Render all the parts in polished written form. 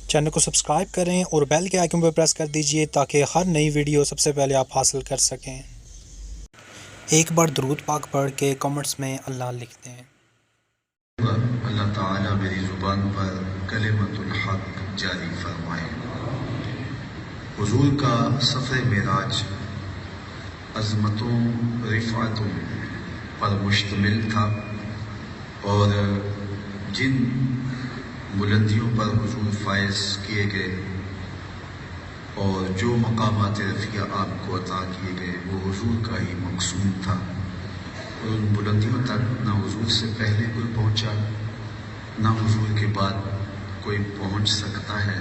Channel کو subscribe کریں اور بیل کے آئیکن پر پریس کر دیجئے تاکہ ہر نئی ویڈیو سب سے پہلے آپ حاصل کر سکیں۔ ایک بار درود پاک پڑھ کے کمنٹس میں اللہ لکھتے ہیں۔ اللہ تعالیٰ میری زبان پر کلمۃ الحق جاری فرمائے۔ حضور کا سفر معراج عظمتوں رفعتوں پر مشتمل تھا، اور جن بلندیوں پر حضور فائز کیے گئے اور جو مقامات رفیع آپ کو عطا کیے گئے وہ حضور کا ہی مقصود تھا، اور ان بلندیوں تک نہ حضور سے پہلے کوئی پہنچا نہ حضور کے بعد کوئی پہنچ سکتا ہے۔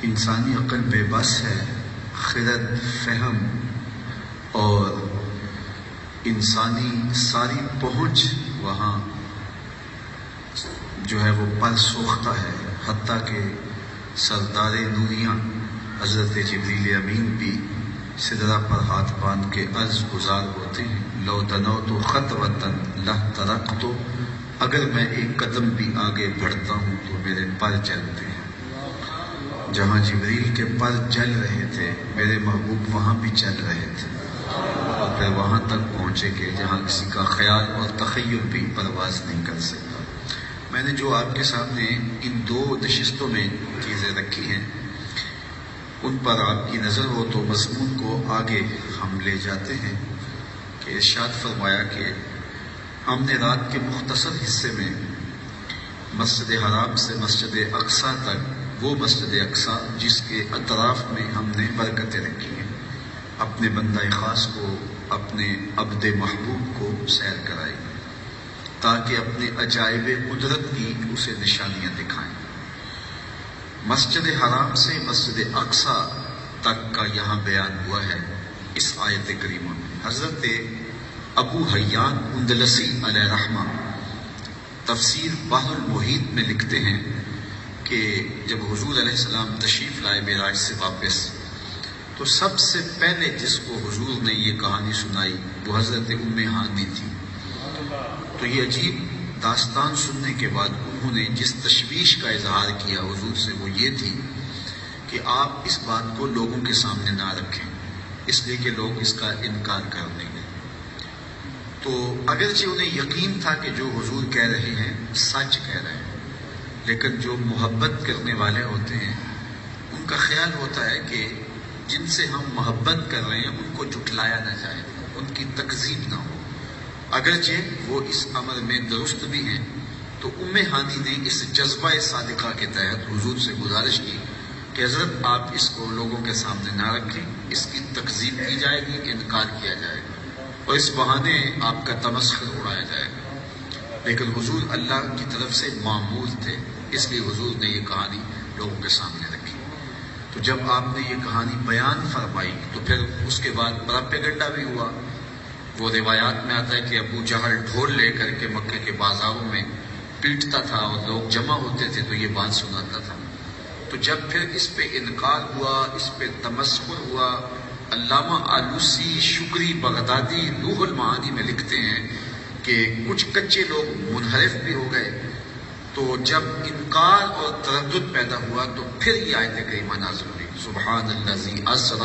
انسانی عقل بے بس ہے، خرد فہم اور انسانی ساری پہنچ وہاں جو ہے وہ پر سوختہ ہے، حتیٰ کہ سردار نوریاں حضرت جبریل امین بھی سدرہ پر ہاتھ باندھ کے عرض گزار ہوتے ہیں، لو دنوت خطوۃ لاحترقت، اگر میں ایک قدم بھی آگے بڑھتا ہوں تو میرے پر جلتے ہیں۔ جہاں جبریل کے پر جل رہے تھے میرے محبوب وہاں بھی چل رہے تھے، اور پھر وہاں تک پہنچے کہ جہاں کسی کا خیال اور تخیل بھی پرواز نہیں کر سکتا۔ میں نے جو آپ کے سامنے ان دو نشستوں میں چیزیں رکھی ہیں ان پر آپ کی نظر ہو تو مضمون کو آگے ہم لے جاتے ہیں کہ ارشاد فرمایا کہ ہم نے رات کے مختصر حصے میں مسجد حرام سے مسجد اقصیٰ تک، وہ مسجد اقصیٰ جس کے اطراف میں ہم نے برکتیں رکھی ہیں، اپنے بندہ خاص کو، اپنے عبد محبوب کو سیر کرائی تاکہ اپنے عجائب قدرت کی اسے نشانیاں دکھائیں۔ مسجد حرام سے مسجد اقصیٰ تک کا یہاں بیان ہوا ہے اس آیت کریمہ میں۔ حضرت ابو حیان اندلسی علیہ رحمہ تفسیر بحر المحیط میں لکھتے ہیں کہ جب حضور علیہ السلام تشریف لائے معراج سے واپس، تو سب سے پہلے جس کو حضور نے یہ کہانی سنائی وہ حضرت ام ہانی تھی۔ تو یہ عجیب داستان سننے کے بعد انہوں نے جس تشویش کا اظہار کیا حضور سے وہ یہ تھی کہ آپ اس بات کو لوگوں کے سامنے نہ رکھیں، اس لیے کہ لوگ اس کا انکار کر دیں گے۔ تو اگرچہ انہیں یقین تھا کہ جو حضور کہہ رہے ہیں سچ کہہ رہے ہیں، لیکن جو محبت کرنے والے ہوتے ہیں ان کا خیال ہوتا ہے کہ جن سے ہم محبت کر رہے ہیں ان کو جھٹلایا نہ جائے، ان کی تکذیب نہ ہو۔ اگرچہ وہ اس امر میں درست بھی ہیں، تو ام ہانی نے اس جذبہ صادقہ کے تحت حضور سے گزارش کی کہ حضرت آپ اس کو لوگوں کے سامنے نہ رکھیں، اس کی تکذیب کی جائے گی، انکار کیا جائے گا اور اس بہانے آپ کا تمسخر اڑایا جائے گا۔ لیکن حضور اللہ کی طرف سے معمول تھے، اس لیے حضور نے یہ کہانی لوگوں کے سامنے رکھی۔ تو جب آپ نے یہ کہانی بیان فرمائی تو پھر اس کے بعد بڑا پیگنڈا بھی ہوا۔ وہ روایات میں آتا ہے کہ ابو جہل ڈھول لے کر کے مکے کے بازاروں میں پیٹتا تھا اور لوگ جمع ہوتے تھے تو یہ بات سناتا تھا۔ تو جب پھر اس پہ انکار ہوا، اس پہ تمسخر ہوا، علامہ آلوسی شکری بغدادی روح المعانی میں لکھتے ہیں کہ کچھ کچے لوگ منحرف بھی ہو گئے۔ تو جب انکار اور تردد پیدا ہوا تو پھر یہ آیت کریمہ نازل ہوئی، سبحان الذی اسری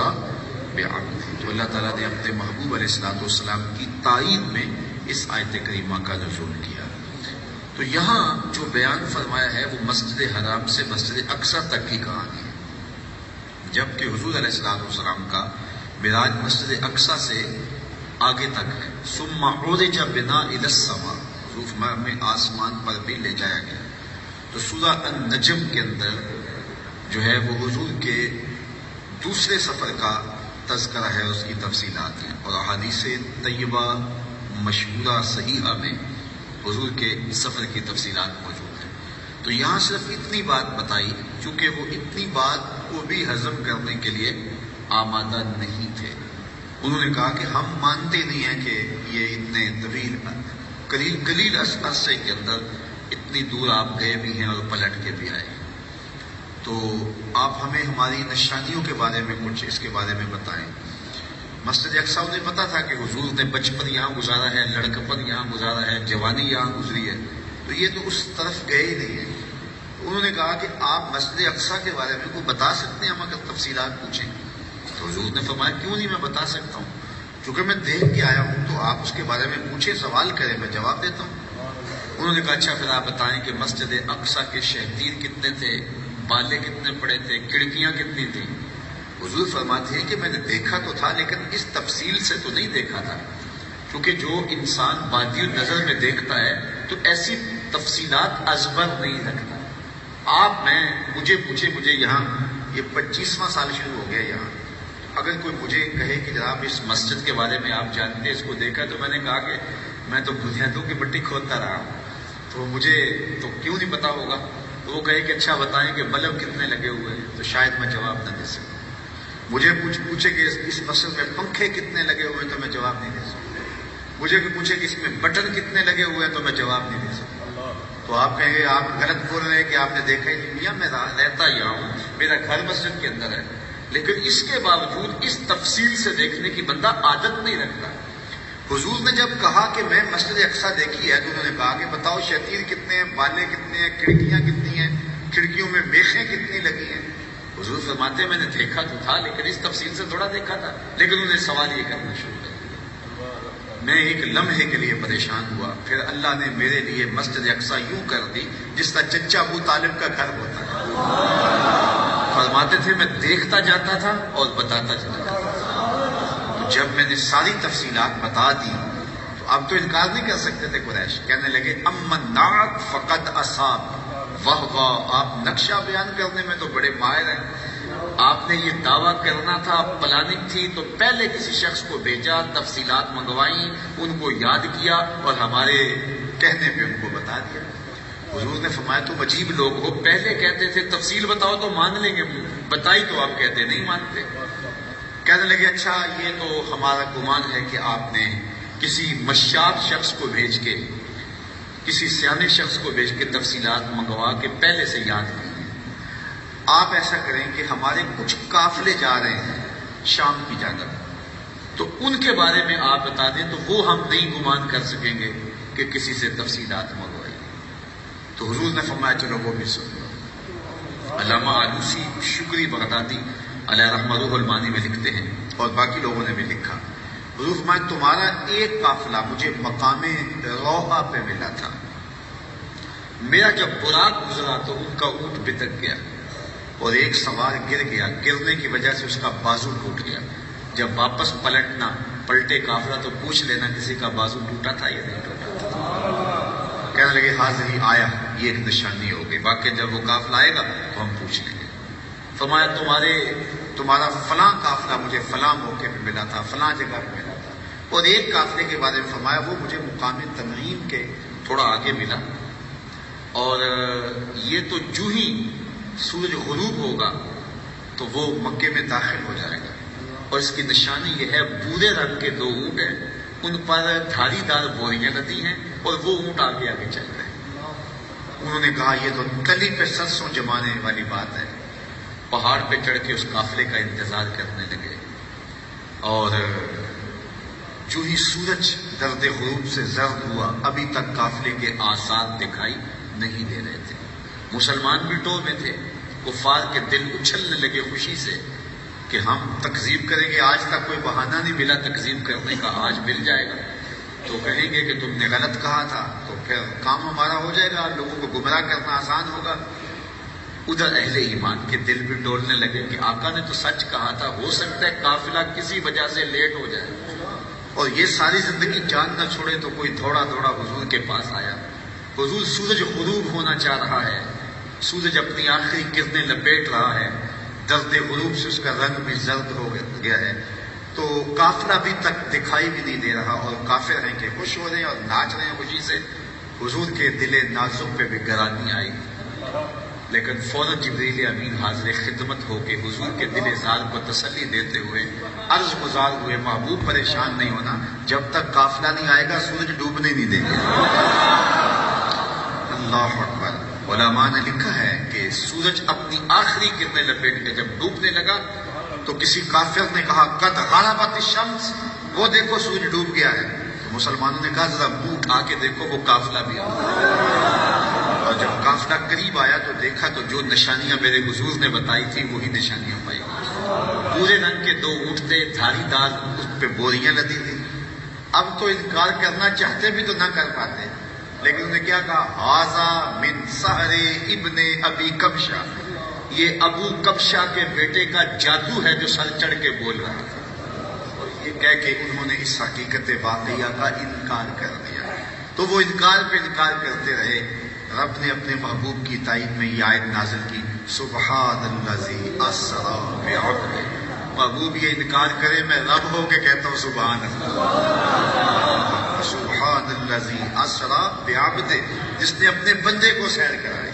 بعبدہ۔ تو اللہ تعالیٰ نے اپنے محبوب علیہ السلام کی تائید میں اس آیت کریمہ کا نزول کیا۔ تو یہاں جو بیان فرمایا ہے وہ مسجد حرام سے مسجد اقصیٰ تک کی کہانی ہے، جبکہ حضور علیہ السلام کا معراج مسجد اقصیٰ سے آگے تک ہے۔ ثم عرج بنا الی السماء، حضور میں آسمان پر بھی لے جایا گیا۔ تو سورہ النجم کے اندر جو ہے وہ حضور کے دوسرے سفر کا تذکرہ ہے، اس کی تفصیلات ہیں، اور احادیث طیبہ مشہورہ صحیحہ میں حضور کے سفر کی تفصیلات موجود ہیں۔ تو یہاں صرف اتنی بات بتائی، چونکہ وہ اتنی بات کو بھی ہضم کرنے کے لیے آمادہ نہیں تھے۔ انہوں نے کہا کہ ہم مانتے نہیں ہیں کہ یہ اتنے طویل قلیل عرصے کے اندر اتنی دور آپ گئے بھی ہیں اور پلٹ کے بھی آئے ہیں، تو آپ ہمیں ہماری نشانیوں کے بارے میں کچھ اس کے بارے میں بتائیں۔ مسجد اقصیٰ انہیں پتا تھا کہ حضور نے بچپن یہاں گزارا ہے، لڑکپن یہاں گزارا ہے، جوانی یہاں گزری ہے، تو یہ تو اس طرف گئے ہی نہیں ہیں۔ انہوں نے کہا کہ آپ مسجد اقصیٰ کے بارے میں کوئی بتا سکتے ہیں ہم اگر تفصیلات پوچھیں؟ تو حضور نے فرمایا کیوں نہیں، میں بتا سکتا ہوں، چونکہ میں دیکھ کے آیا ہوں، تو آپ اس کے بارے میں پوچھیں، سوال کریں، میں جواب دیتا ہوں۔ انہوں نے کہا اچھا پھر آپ بتائیں کہ مسجد اقصیٰ کے شہتیر کتنے تھے، بالے کتنے پڑے تھے، کھڑکیاں کتنی تھیں؟ حضور فرماتے ہیں کہ میں نے دیکھا تو تھا لیکن اس تفصیل سے تو نہیں دیکھا تھا، کیونکہ جو انسان بادی النظر میں دیکھتا ہے تو ایسی تفصیلات ازبر نہیں رکھتا۔ آپ مجھے پوچھے، مجھے یہاں یہ 25واں سال شروع ہو گیا یہاں، اگر کوئی مجھے کہے کہ جناب اس مسجد کے بارے میں آپ جانتے ہیں، اس کو دیکھا، تو میں نے کہا کہ میں تو بنیادوں کی مٹی کھودتا رہا ہوں، تو مجھے تو کیوں نہیں پتا ہوگا۔ تو وہ کہے کہ اچھا بتائیں کہ بلب کتنے لگے ہوئے ہیں، تو شاید میں جواب نہ دے سکوں۔ مجھے پوچھے کہ اس مسجد میں پنکھے کتنے لگے ہوئے ہیں، تو میں جواب نہیں دے سکوں۔ مجھے پوچھے کہ اس میں بٹن کتنے لگے ہوئے ہیں، تو میں جواب نہیں دے سکوں۔ تو آپ کہیں گے آپ غلط بول رہے ہیں کہ آپ نے دیکھا ہی نہیں۔ میاں میں رہتا یہاں ہوں، میرا گھر مسجد کے اندر ہے، لیکن اس کے باوجود اس تفصیل سے دیکھنے کی بندہ عادت نہیں رکھتا۔ حضور نے جب کہا کہ میں مسجد اقصیٰ دیکھی ہے، تو انہوں نے کہا کہ بتاؤ شتیر کتنے ہیں، بالے کتنے ہیں، کھڑکیاں کتنی ہیں، کھڑکیوں میں میخیں کتنی لگی ہیں؟ حضور فرماتے ہیں میں نے دیکھا تو تھا لیکن اس تفصیل سے تھوڑا دیکھا تھا۔ لیکن انہوں نے سوال یہ کرنا شروع کر دیا۔ میں ایک لمحے کے لیے پریشان ہوا، پھر اللہ نے میرے لیے مسجد اقصیٰ یوں کر دی جس طرح چچا ابو طالب کا گھر ہوتا ہے۔ فرماتے تھے میں دیکھتا جاتا تھا اور بتاتا چلا جاتا تھا۔ تو جب میں نے ساری تفصیلات بتا دی تو اب تو انکار نہیں کر سکتے تھے قریش، کہنے لگے اما النعت فقد اصاب، واہ واہ، آپ نقشہ بیان کرنے میں تو بڑے ماہر ہیں، آپ نے یہ دعویٰ کرنا تھا، پلاننگ تھی تو پہلے کسی شخص کو بھیجا، تفصیلات منگوائیں، ان کو یاد کیا اور ہمارے کہنے پہ ان کو بتا دیا۔ حضور نے فرمایا تم عجیب لوگ ہو، پہلے کہتے تھے تفصیل بتاؤ تو مان لیں گے، بتائی تو آپ کہتے نہیں مانتے۔ کہنے لگے اچھا یہ تو ہمارا گمان ہے کہ آپ نے کسی مشاط شخص کو بھیج کے، کسی سیانے شخص کو بھیج کے تفصیلات منگوا کے پہلے سے یاد کی ہیں۔ آپ ایسا کریں کہ ہمارے کچھ قافلے جا رہے ہیں شام کی جانب، تو ان کے بارے میں آپ بتا دیں تو وہ ہم نہیں گمان کر سکیں گے کہ کسی سے تفصیلات منگوائی۔ تو حضور نے فرمایا چلو وہ بھی سن لو۔ علامہ آلوسی شکری بغدادی علیہ رحمہ روح المانی میں لکھتے ہیں اور باقی لوگوں نے بھی لکھا، حضور فرمایا تمہارا ایک قافلہ مجھے مقام روحہ پہ ملا تھا، میرا جب براق گزرا تو ان کا اونٹ بتک گیا اور ایک سوار گر گیا، گرنے کی وجہ سے اس کا بازو ٹوٹ گیا۔ جب واپس پلٹے قافلہ تو پوچھ لینا کسی کا بازو ٹوٹا تھا یا نہیں ٹوٹا تھا۔ کہنے لگے حاضری آیا، یہ ایک نشانی ہو گئی، باقی جب وہ قافلہ آئے گا تو ہم پوچھ لیں گے۔ فرمایا تمہارا فلاں قافلہ مجھے فلاں موقع پہ ملا تھا، فلاں جگہ پہ ملا تھا، اور ایک قافلے کے بارے میں فرمایا وہ مجھے مقام تنعیم کے تھوڑا آگے ملا، اور یہ تو جو ہی سورج غروب ہوگا تو وہ مکے میں داخل ہو جائے گا، اور اس کی نشانی یہ ہے بورے رنگ کے دو اونٹ ہیں، ان پر دھاری دار بوریاں لدی ہیں اور وہ اونٹ آگے آگے چل رہے ہیں۔ انہوں نے کہا یہ تو کلی پہ سرسوں جمانے والی بات ہے۔ پہاڑ پہ چڑھ کے اس قافلے کا انتظار کرنے لگے، اور جو ہی سورج درد غروب سے زرد ہوا ابھی تک قافلے کے آثار دکھائی نہیں دے رہے تھے۔ مسلمان بھی ٹو میں تھے، کفار کے دل اچھلنے لگے خوشی سے کہ ہم تکذیب کریں گے، آج تک کوئی بہانہ نہیں ملا تکذیب کرنے کا، آج مل جائے گا تو کہیں گے کہ تم نے غلط کہا تھا، تو پھر کام ہمارا ہو جائے گا، لوگوں کو گمراہ کرنا آسان ہوگا۔ ادھر اہل ایمان کے دل بھی ڈولنے لگے کہ آقا نے تو سچ کہا تھا، ہو سکتا ہے قافلہ کسی وجہ سے لیٹ ہو جائے، اور یہ ساری زندگی جان نہ چھوڑے تو کوئی تھوڑا تھوڑا حضور کے پاس آیا۔ حضور سورج غروب ہونا چاہ رہا ہے، سورج اپنی آخری کرنیں لپیٹ رہا ہے، درد غروب سے اس کا رنگ بھی زرد ہو گیا ہے، تو قافلہ ابھی تک دکھائی بھی نہیں دے رہا، اور کافر ہیں کہ خوش ہو رہے ہیں اور ناچ رہے ہیں خوشی سے۔ حضور کے دل نازک پہ بھی گرانی آئی، لیکن فوراً جبریل امین حاضر خدمت ہو کے حضور کے دل زار کو تسلی دیتے ہوئے عرض گزار ہوئے محبوب پریشان نہیں ہونا، جب تک قافلہ نہیں آئے گا سورج ڈوبنے نہیں دیں گے۔ اللہ اکبر۔ علماء نے لکھا ہے کہ سورج اپنی آخری کرنیں لپیٹ کے جب ڈوبنے لگا تو کسی کافر نے کہا قد غربت الشمس، وہ دیکھو سورج ڈوب گیا ہے، تو مسلمانوں نے کہا ذرا منہ اٹھا کے دیکھو وہ قافلہ بھی آ اور جب قافلہ قریب آیا تو دیکھا تو جو نشانیاں میرے حضور نے بتائی تھی وہی نشانیاں پائی. پورے رنگ کے 2 اونٹ تھے، دھاری دار، اس پہ بوریاں لدی تھی. اب تو انکار کرنا چاہتے بھی تو نہ کر پاتے، لیکن انہوں نے کیا کہا؟ ھذا من سحر ابن ابی کبشہ، یہ ابو کبشہ کے بیٹے کا جادو ہے جو سر چڑھ کے بول رہا تھا. اور یہ کہہ کے انہوں نے اس حقیقت واقعہ کا انکار کر دیا. تو وہ انکار پہ انکار کرتے رہے. رب نے اپنے محبوب کی تائید میں یہ آیت نازل کی، سبحان الذی اسری بعبدہ. محبوب یہ انکار کرے، میں رب ہو کے کہتا ہوں سبحان اللہ. سبحان الذی اسری بعبدہ، جس نے اپنے بندے کو سیر کرائی.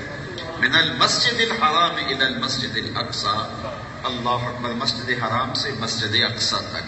من المسجد الحرام الی المسجد الاقصی، اللہ اکبر، مسجد حرام سے مسجد اقصی تک.